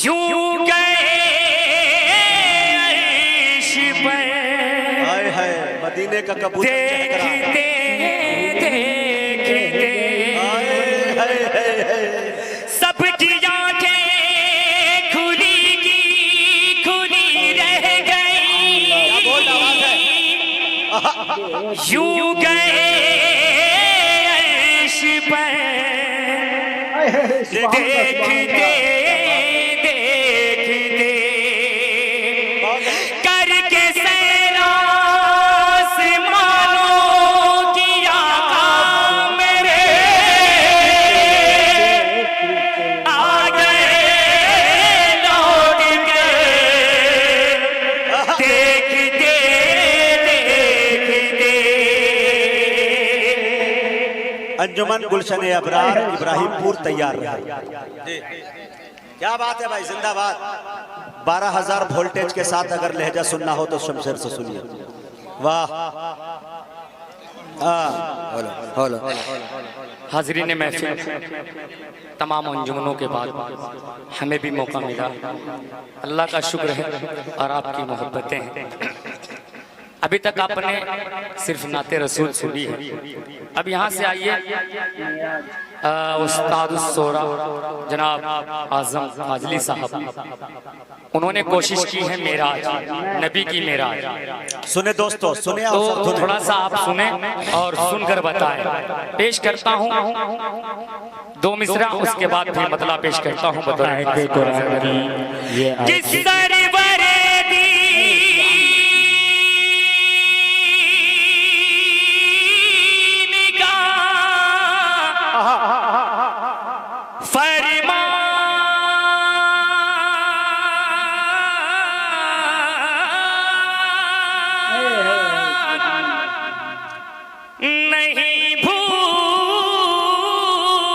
यूं गए अर्श पर, हाय हाय मदीने का कबूतर देखते देखते सबकी आंखें खुली की खुली रह गई। यूं गए अर्श पर, देखते देखते करके सैरा आसमानों की आका मेरे आ गए लौट के, देखते देखते। अंजुमन गुलशन अबरार इब्राहिमपुर तैयार रहा। क्या बात है भाई, जिंदाबाद। 12,000 वोल्टेज के साथ अगर लहजा सुनना हो तो शमशेर से सुनिए। वाह। हाज़रीन महफिल, तमाम अंजुमनों के बाद हमें भी मौका मिला। अल्लाह का शुक्र है और आपकी मोहब्बतें हैं। अभी तक आपने सिर्फ नाते रसूल सुनी है। अब यहाँ से आइए उस्ताद सोरा जनाब आजम फाजली साहब, उन्होंने कोशिश की है मेराज, नबी की मेराज। सुने दोस्तों, सुने तो थोड़ा सा आप सुने और सुनकर बताएं। पेश करता हूँ 2 मिसरा, उसके बाद फिर मतलब पेश करता हूँ बतौर नहीं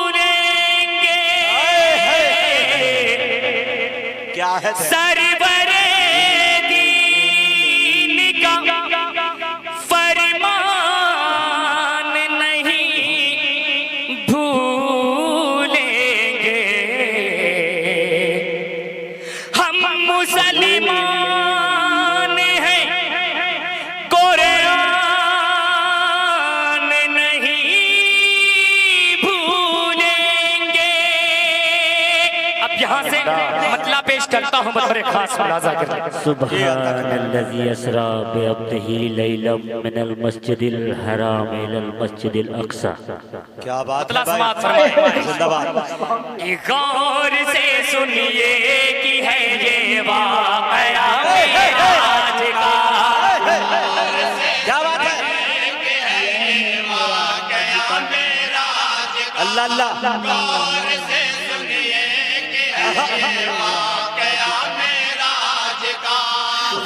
भूलेंगे क्या है सरवरे दीन का फरमान नहीं भूलेंगे। हम मुसलमान हैं, कुरान नहीं भूलेंगे। अब यहाँ से मतलब पेश करता हूँ बतौर खास मुलाजा करके। सुब्हानल्लज़ी अस्रा बिअब्दिही लैलन मिनल मस्जिदिल हराम इलल मस्जिदिल अक़सा। क्या बात है मतलब भाई, जिंदाबाद। कि गौर से सुनिए कि है ये वाक़या आज का। क्या बात है, अल्लाह अल्लाह।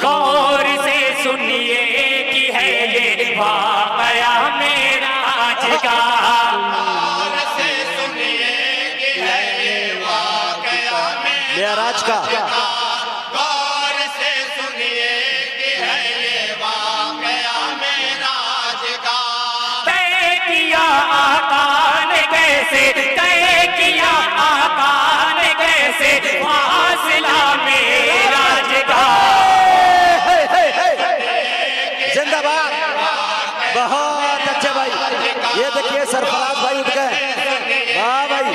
गौर से सुनिए कि है ये वाक़या मेराज का। मेराज का गौर से सुनिए कि है ये वाक़या मेराज का। तय किया आका ने कैसे, तय किया आका ने कैसे फासला मेराज का। जिंदाबाद। बहुत अच्छे भाई, ये देखिए सरफराज भाई उठ गए। वाह भाई,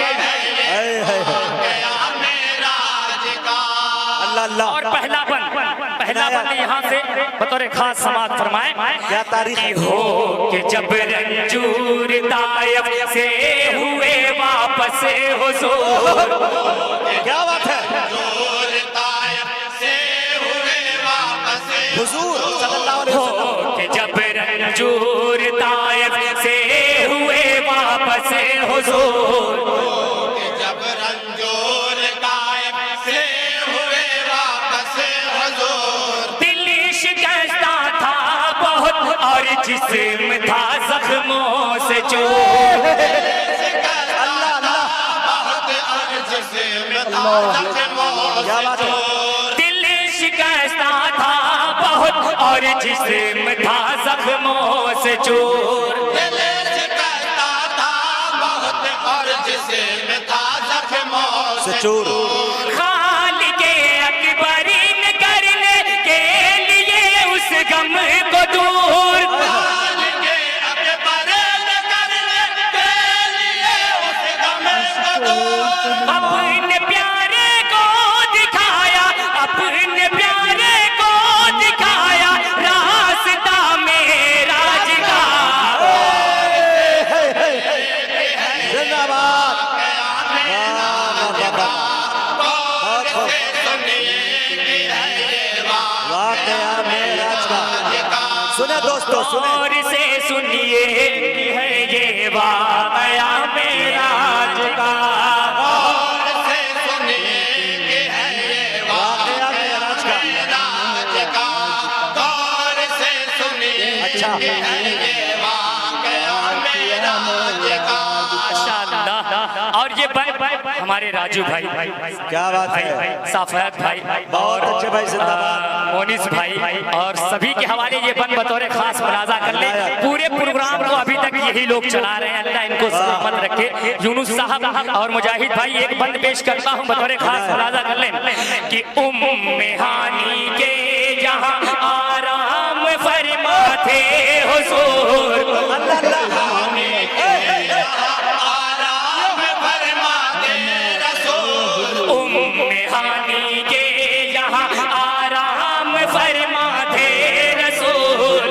अल्लाह अल्लाह। और पहला बंद यहाँ से बतौर खास समात फरमाए। क्या तारीख हो कि जब रंजूर तायफ से हुए वापस हुजूर। क्या बात है, हुजूर सल्लल्लाहु अलैहि वसल्लम। हो कि जब रंजूर तायफ से हुए वापस हुजूर। जब रंजूर तायफ से हुए वापस हुजूर। दिल शिकस्ता था बहुत और जिस्म था जख्मों से चूर। अल्लाह अल्लाह। क्या बात है, दिल शिकस्ता था बहुत और जिस्म था जख्मों से चूर। से चूर। खालिक से सुनिए कि है ये वाकया मेराज का। सुने दोस्तों सुने, और से सुनिए कि है ये वाकया मेराज का। और से सुनिए कि है ये वाकया मेराज का। राज का। गौर से सुनिए अच्छा। कि है ये वाकया मेराज का। माशाअल्लाह। और ये हमारे राजू भाई, क्या बात है, साफायत भाई बहुत और अच्छे भाई, जिंदाबाद। मोनिस भाई और सभी के हवाले ये बन बतौर खास मुलाजा कर ले। पूरे प्रोग्राम को अभी तक यही लोग चला रहे हैं, अल्लाह इनको सलामत रखे। यूनुस साहब और मुजाहिद भाई एक बंद पेश करता हूँ बतौर खास मुलाजा कर ले कि उम्मे हानी के जहाँ आराम फरमाते हुजूर, आराम फरमाते रसूल। उम्मे हानी के यहाँ आराम फरमाते रसूल।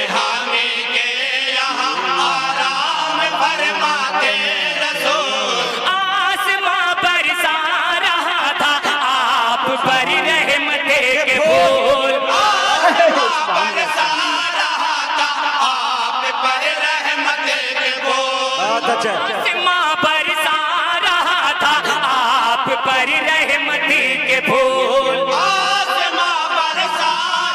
हामी के यहाँ आराम फरमाते रसूल। आसमां बरसा रहा था आप पर रहमते के फूल। बरसा रहा था आप पर रहमत के बोल। बहुत अच्छा। आसमां बरसा रहा था आप पर रहमते के फूल। आसमां बरसा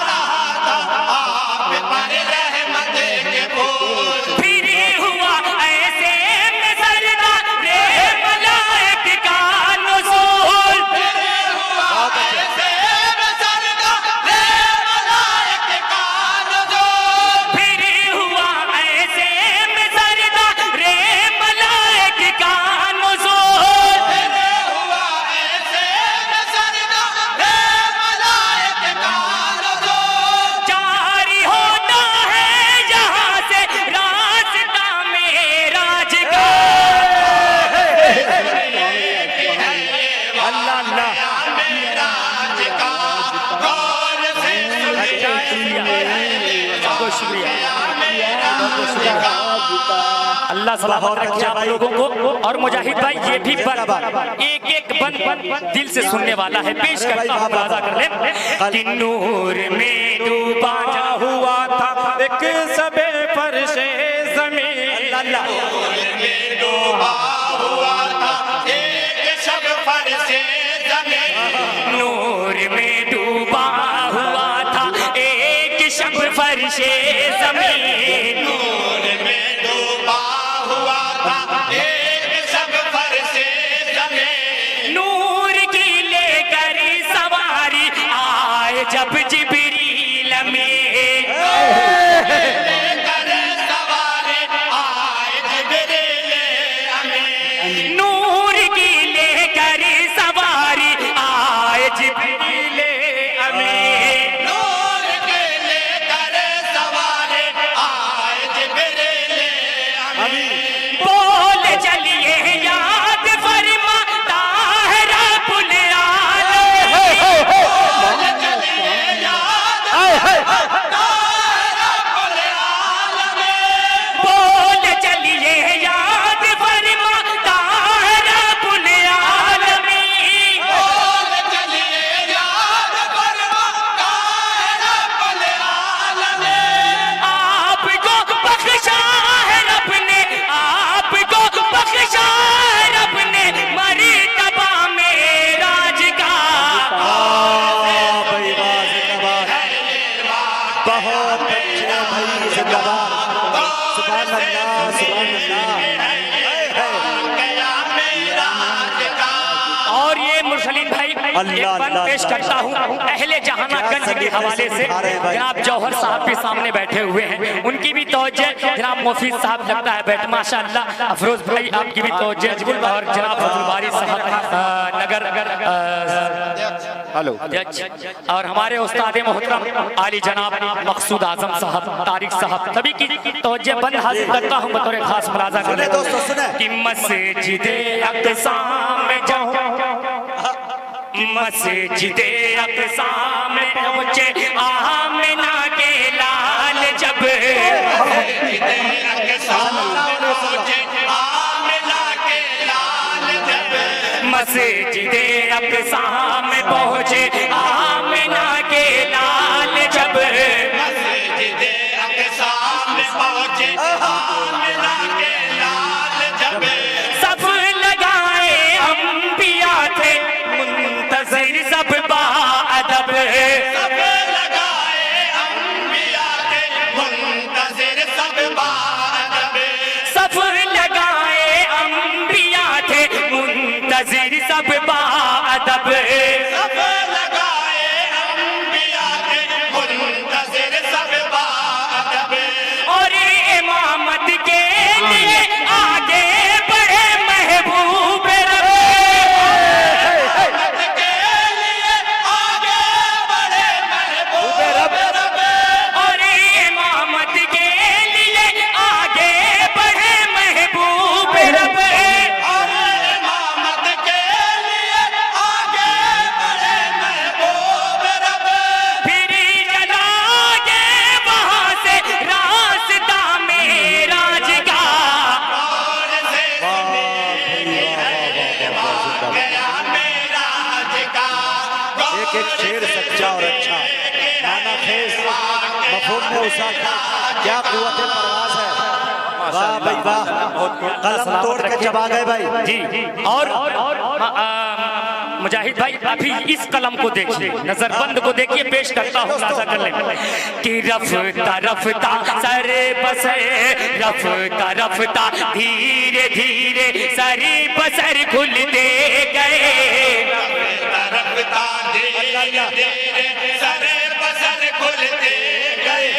रहा था आप पर रहमत के बोल। फिर हुआ ऐसे में सरदा रे मलाइक का नुज़ूल। ऐसे में सरदा रे मलाइक का नुज़ूल। फिर हुआ ऐसे में सरदा रे मलाइक का नुज़ूल। हुआ ऐसे में सरदा रे मलाइक का नुज़ूल। जारी होता है जहाँ से रास्ता मेराज का। अल्लाह अल्लाह। मेराज का। गौर से बहुत शुक्रिया, अल्लाह सलामत रखे आप लोगों को। और मुजाहिद भाई ये भी बन एक एक बन दिल से सुनने वाला है, पेश करता हूँ मुलाजा कर ले कि नूर में डूबा हुआ था एक सबे फर्शे ज़मीन। अल्लाह में डूबा हुआ था एक शब फर्शे ज़मीन। नूर में डूबा हुआ था एक शब फर्शे ज़मीन। नूर में डूबा हुआ था एक शब फर्शे ज़मीन। नूर की लेकर सवारी आए जब जिब्रील में। लेकर सवारे आए जिब्रील अमीन। नूर की लेकर सवारी आए जिब्रील अमीन। नूर के लेकर सवारे आए जिब्रील अमीन। बोल चलिए याद फरमा ताहरा पुल आलम। बोल चलिए याद तारा पुल आलम। बोल चलिए याद फरमा ताहरा पुल आलम। बोल चलिए याद फरमा तारा पुल आलम। आपको बख्शा है रब ने, आपको बख्शा है रब ने मर्तबा मेराज का। भाई वाह, जिंदाबाद। बहुत अच्छे भाई, जिंदाबाद। सुभान अल्लाह, सुभान अल्लाह। गया मेराज का। और ये मुरसलीन भाई एक अल्लाह, बन अल्लाह, पेश करता हूँ अहले जहानागंज के हवाले से। जनाब जौहर साहब भी सामने बैठे हुए हैं, उनकी भी तवज्जो। जनाब मुफीद साहब लगता है बैठ, माशाअल्लाह। अफरोज भाई आपकी भी तवज्जो। और जनाब फजल बारी साहब नगर हेलो अध्यक्ष, और हमारे उस्ताद मोहतरम आली जनाब मकसूद आजम साहब, तारिक साहब, सभी की तवज्जो बंद हाजिर करता हूँ बतौर खास मुलाजा कर सुने दोस्तों, सुने। कि मस्जिदे अक़सा में जाऊं, मस्जिदे अक़सा में पहुंचे आमिना के लाल जब। आमिना के लाल जब। मस्जिदे अक़सा में पहुँचे आमिना के लाल जब मस्जिदे अक़सा में पहुँचे आमिना के लाल जब सब लगाए अंबिया थे मुंतज़िर सब बाअदब सब लगाए अंबिया थे मुंतज़िर सब बाअदब सब लगाए अंबिया थे मुंतज़िर सब बाअदब सब लगाए अंबिया थे मुंतज़िर सब बाअदब और इमामत के लिए आगे बढ़े महबूब रब के लिए आगे बढ़े महबूब रब और इमामत के लिए आगे बढ़े महबूब रब और इमामत के लिए आगे बढ़े महबूब रब फिर चलागे वहाँ से रास्ता मेराज का और से गया मेराज का एक एक शेर सच्चा और अच्छा। नाना खेस मफहूम में उसा क्या कुव्वत परवाज़ है। वाह भाई वाह, कलम तोड़ के चबा गए भाई। जी और मुजाहिद भाई अभी इस कलम को देखिए, नजरबंद को देखिए, पेश करता हूँ लाजा कर ले कि रफ्ता रफ्ता सरे बसर रफ्ता रफ्ता धीरे धीरे सरे बसर खुलते गए रफ्ता धीरे धीरे सरे बसर खुलते गए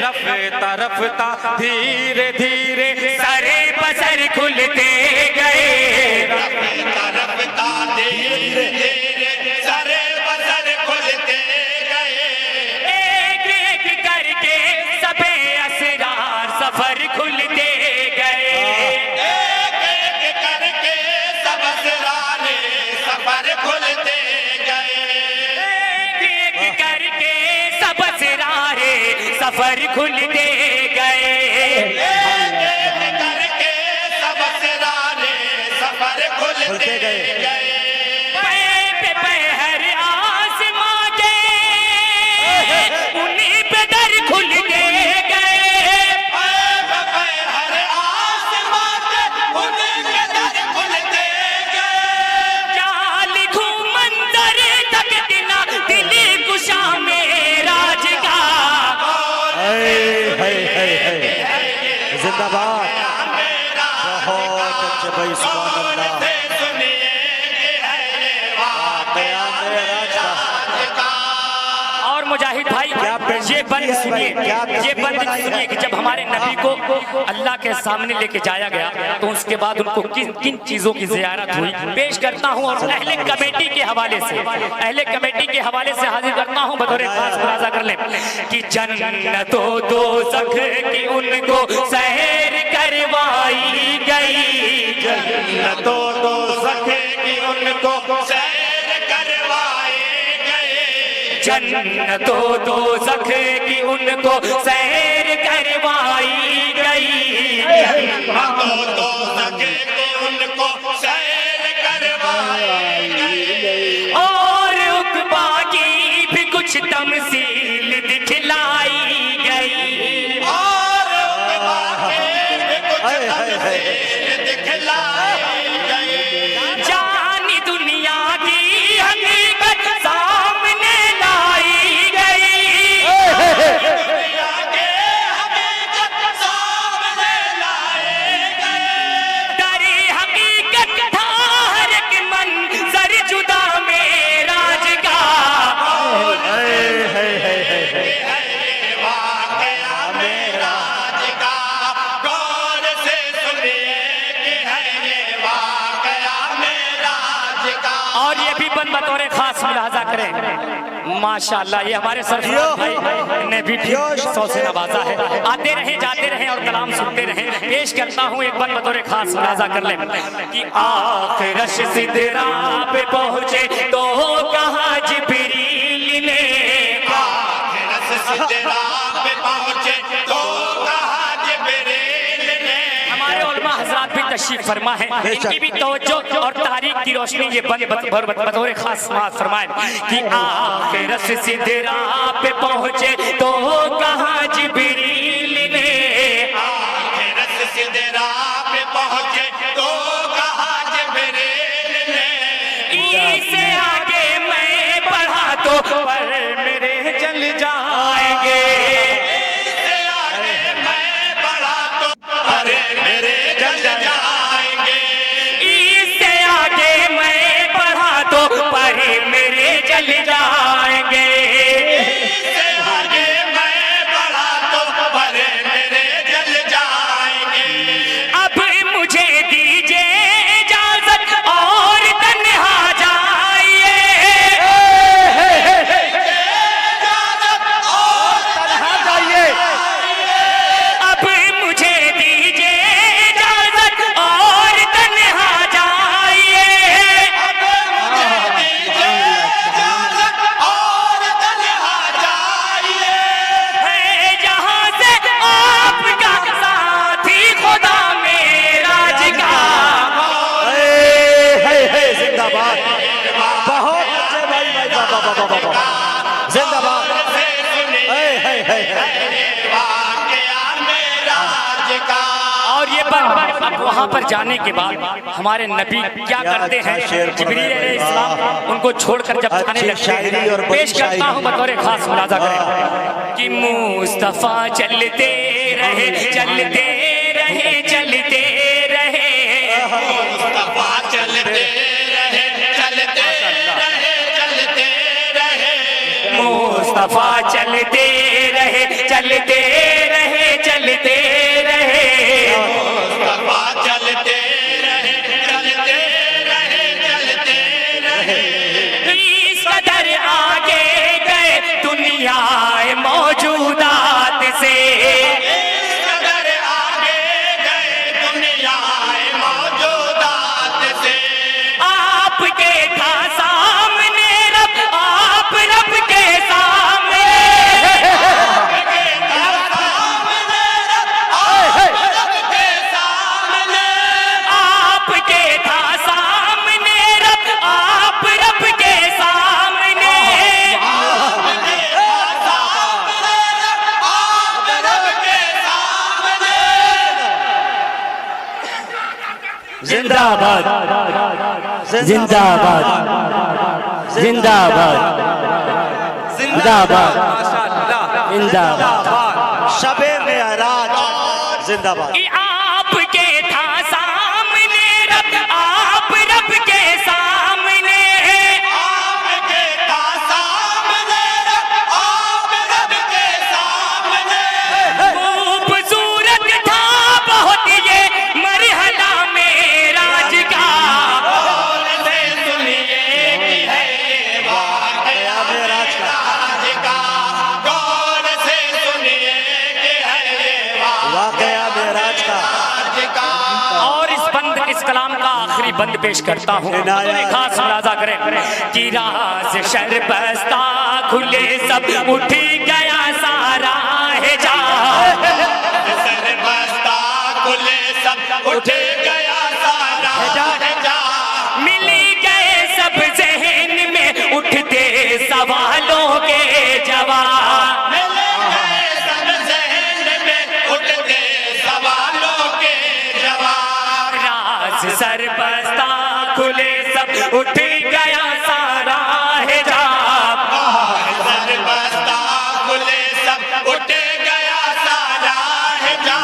रफ्ता रफ्ता धीरे धीरे सरे बसर खुलते गए रफ्ता रफ्ता धीरे धीरे सरे बसर खुलते गए एक एक करके सबे असरार सफर खुलते गए एक एक करके सब असरारे सफर खुलते गए एक एक करके सब असरारे सफर खुलते गए एक एक करके सब असरारे सफर खुलते गए पे हर आसमां के उन्हीं पे दर खुलते गए हर आसमां के उनके दर खुलते गए जहाँ लिखूं मंजर तक दिना दिली कुशा मेराज का जिंदाबाद, बहुत अच्छे भाई, सुभान अल्लाह। और मुजाहिद भाई ये बंद सुनिए, ये बंद सुनिए कि जब हमारे नबी को अल्लाह के सामने लेके जाया गया तो उसके बाद उनको किन किन चीजों की ज़ियारत हुई पेश करता हूँ और अहले कमेटी के हवाले से हाजिर करता हूँ बतौर खास मुलाजा कर ले कि जन्नतो दोज़ख की उनको सहर करवाई गई जन्नतो दोज़ख की उनको सैर करवाए गए जन्नतो दोज़ख की उनको सैर करवाई गई जन्नतो दोज़ख की उनको सैर करवाए गए और उक़बा की भी कुछ तमसील दिखलाई गई और उक़बा के कुछ तमसील दिखलाई गई जानी दुनिया की हकीकत सामने लाई गई दुनिया के हकीकत सामने लाए गए डरी हकीकत था हर एक मंजर जुदा मेराज का वाक़या मेराज का गौर से सुनिए कि है ये वाक़या मेराज का और ये भी बंद बतौर खास मुलाजा करें माशाअल्लाह ये हमारे सरफराज भाई ने भी 100 से नवाजा है। आते रहें जाते रहें और कलाम सुनते रहें। पेश करता हूँ एक बंद बतौर खास मुलाजा कर ले कि आखिरश सिदरा पे पहुँचे तो कहा जिब्रील ने आखिरस सिदरा पे पहुंचे तो कहा जिब्रील ने हमारे उलमा हजरात भी तशरीफ फरमा है, इनकी भी तवज्जो और तारीख की रोशनी ये बतौर खास फरमाए कि आखिरत सिदरा पे पहुंचे तो कहा जिब्रील ने, आखिरत सिदरा पे पहुंचे तो कहा जिब्रील ने, इससे आगे मैं बढ़ा तो पर मेरे जल जाएंगे, इससे आगे मैं बढ़ा तो पर मेरे जल जाएंगे, इससे आगे मैं बढ़ा तो पर मेरे जल जाएंगे, इससे आगे मैं बढ़ा तो पर मेरे जल जाएंगे। अब मुझे दीजिए इजाजत और तन्हा जाइए, अब मुझे दीजिए इजाजत और तन्हा जाइए, और तन्हा जाइए, है जहाँ से आपका साथी खुदा मेराज का, जिंदाबाद, बहुत अच्छे भाई भाई, जिंदाबाद, और ये अब वहाँ पर जाने के बाद हमारे नबी क्या करते हैं, जिब्रील अलैहिस्सलाम उनको छोड़कर जब जाने लगते हैं, पेश करता हूँ बतौर खास मुलाजा करें कि मुस्तफा चलते रहे चलते रहे चलते रहे, मुस्तफा चलते रहे चलते रहे चलते रहे, मुस्तफा चलते रहे चलते रहे चलते रहे, मुस्तफा चलते रहे चलते रहे चलते रहे, इस कदर आगे गए दुनिया मौजूदात से, इस कदर आगे गए दुनिया मौजूदात से, आपके था सामने रब, आप रब के सामने, आपके था सामने रब, आप रब के सामने, जिंदाबाद जिंदाबाद जिंदाबाद जिंदाबाद जिंदाबाद शबे मेराज जिंदाबाद। कि आपके था सामने रब, आप रब के सामने, आपके था सामने रब, आप रब के सामने, खूबसूरत था बहुत ये मरहला मेराज का, गौर से सुनिए कि है ये वाक़या मेराज का, आज का, गौर से सुनिए कि है ये वाकया मेराज का। आज का। और इस कलाम का आखिरी बंद पेश करता हूँ, बतौर खास मुलाजा करें कि राज शरबस्ता खुले सब उठ गया सारा है जा, सरबस्ता खुले सब उठ गया सारा जा, मिल गए सब जहन में उठते सवालों के जवाब, मिल गए सब ज़हन में उठते सवालों के जवाब, राज सरबस्ता खुले सब उठ गया सारा है जा, सरबस्ता खुले सब उठ गया सारा है जा,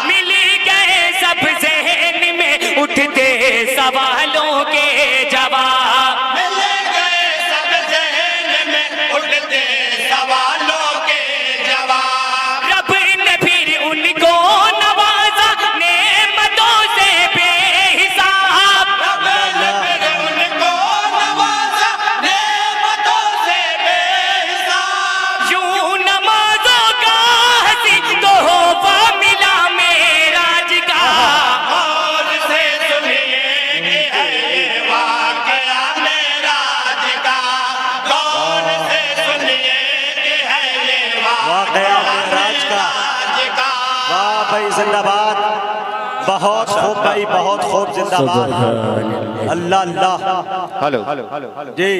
मिल गए सब जहन में उठते सवालों के जवाब, मिल गए सब ज़हन में उठते सवालों के जवाब, रब ने फिर उनको नवाजा नेमतों से बेहिसाब, रब ने फिर उनको नवाजा नेमतों से बेहिसाब, यूं नमाजों का हंसी तोहफा मिला मेराज का, गौर से सुनिए कि है ये वाक़या मेराज का, गौर से सुनिए कि है ये वाकया मेराज का। मेराज का। वाह भाई जिंदाबाद बहुत खूब भाई, बहुत खूब, जिंदाबाद। अल्लाह अल्लाह। हेलो जी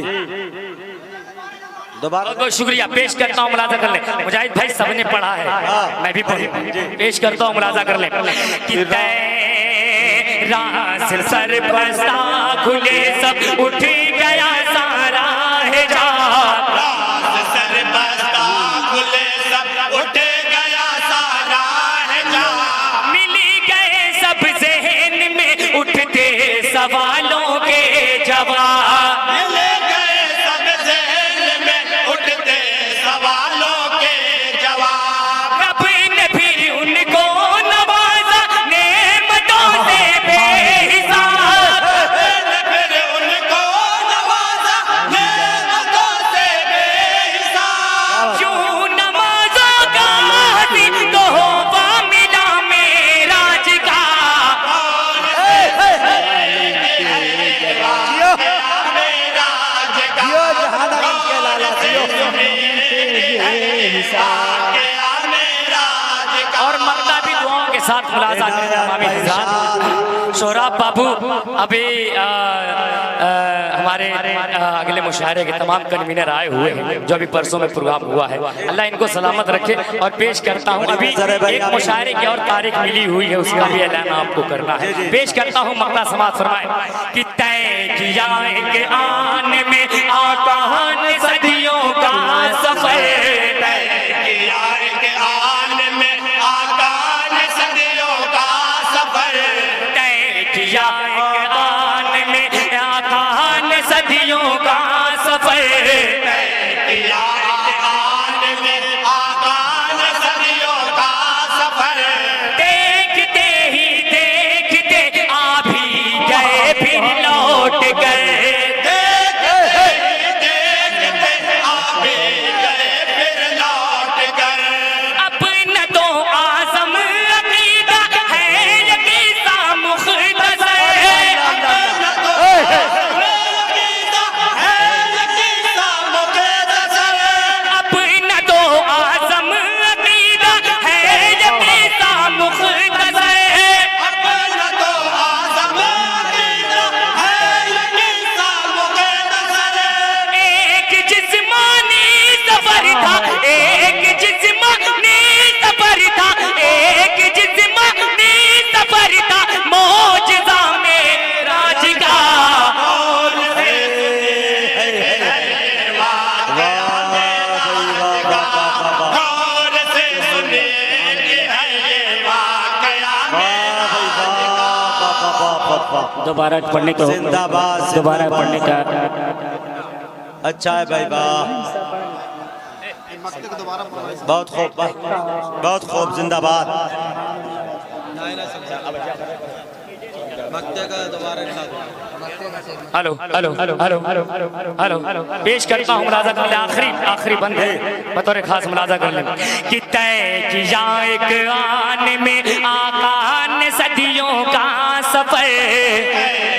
दोबारा बहुत बहुत शुक्रिया पेश करता हूँ, मुलाजा कर ले। मुजाहिद भाई सबने पढ़ा है, मैं भी पढ़ी, पेश करता हूँ, मुलाजा कर ले। कि तेरा सर बसा खुले सब उठ गया सारा हिजाब, सर बस्ता खुले सब उठ गया सारा हिजाब, मिली गए सब ज़हन में उठते सवालों के जवाब, मिल गए सब ज़हन में उठते सवालों के जवाब, रब ने फिर उनको नवाजा नेमतों से बेहिसाब, फिर उनको नवाजा नेमतों से बेहिसाब, यूं नमाज़ों का तोहफा मिला मेराज का, मेराज का जियो जहानागंज के लाला जियो। मेराज का और मर्दा भी दुआओं के साथ मुलाजा करें। तमामी हज़रात, शोहराब बाबू अभी हमारे अगले मुशायरे के तमाम कन्वीनर आए हुए हैं, जो अभी परसों में प्रोग्राम हुआ है, अल्लाह इनको सलामत रखे। और पेश करता हूँ, अभी एक मुशायरे की और तारीख मिली हुई है, उसका भी ऐलान आपको करना है। पेश करता हूँ, मक्ता समाज फरमाए कि तय किया एक आन में आका ने सदियों का सफर, किया एक आन में आका ने सदियों का सफर, तय किया एक आन में आका ने सदियों का सफर, किया एक आन में आका ने सदियों का सफर, देखते ही देखते आ भी गए फिर लौट गए, देखते आप भी गए फिर लौट कर, अपना तो आज़म अकीदा है यकीसा मुख्तसर, अपना तो आज़म अकीदा है यकीसा मुख्तसर, एक जिस्मानी सफर था, एक जिस्मानी सफर था, एक जिस्मानी सफर था, मौजज़ा मेराज का, गौर से सुनिए कि है ये वाकया दोबारा पढ़ने को जिंदाबाद, दोबारा जिंदाबाद। पढ़ने का अच्छा है भाई, वाह, बहुत खूब, बहुत खूब, जिंदाबाद। Hello hello hello hello hello hello पेश करता हूँ, मुलाजा कर ले। आखिरी बंद है, बतौर खास मुलाजा कर ले। कि तय किया एक आन में आका ने सदियों का सफर,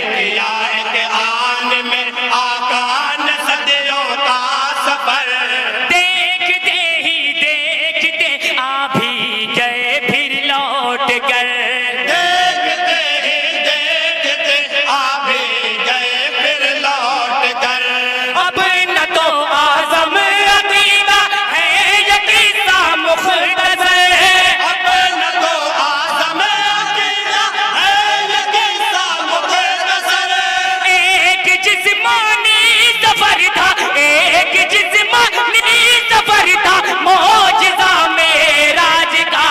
किया एक आन में आका ने सदियों का सफर, देखते ही देखते आ भी गए फिर लौट कर, देखते ही देखते आप भी गए फिर लौट कर, अब न तो आज़म अकीदा है यकीसा मुख्तसर, अपना तो आज़म अकीदा है यकीसा मुख्तसर, एक जिस्मानी सफर था, एक जिस्मानी सफर था, मौजज़ा मेराज का,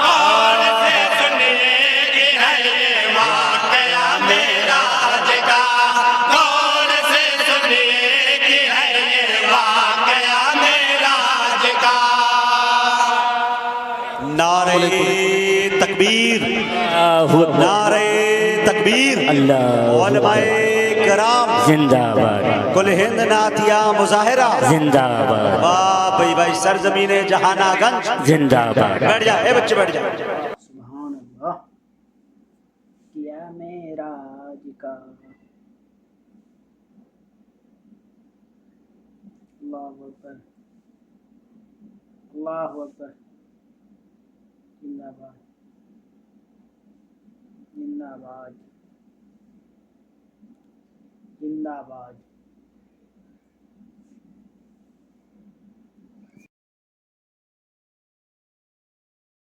गौर से सुनिए कि है ये वाकया मेराज का, गौर से सुनिए कि है ये वाकया मेराज का, नारे तकबीर, नारे तकबीर, उलमाए कराम जिंदाबाद कुल हिंद नातिया मुजाहिरा, जिंदाबाद वाह भाई भाई, सरजमीन जहानागंज जिंदाबाद। बैठ जा, ए बच्चे बैठ जा। सुभान अल्लाह किया मेराज का, अल्लाहु अकबर, अल्लाहु अकबर, जिंदाबाद। जिंदाबाद जिंदाबाद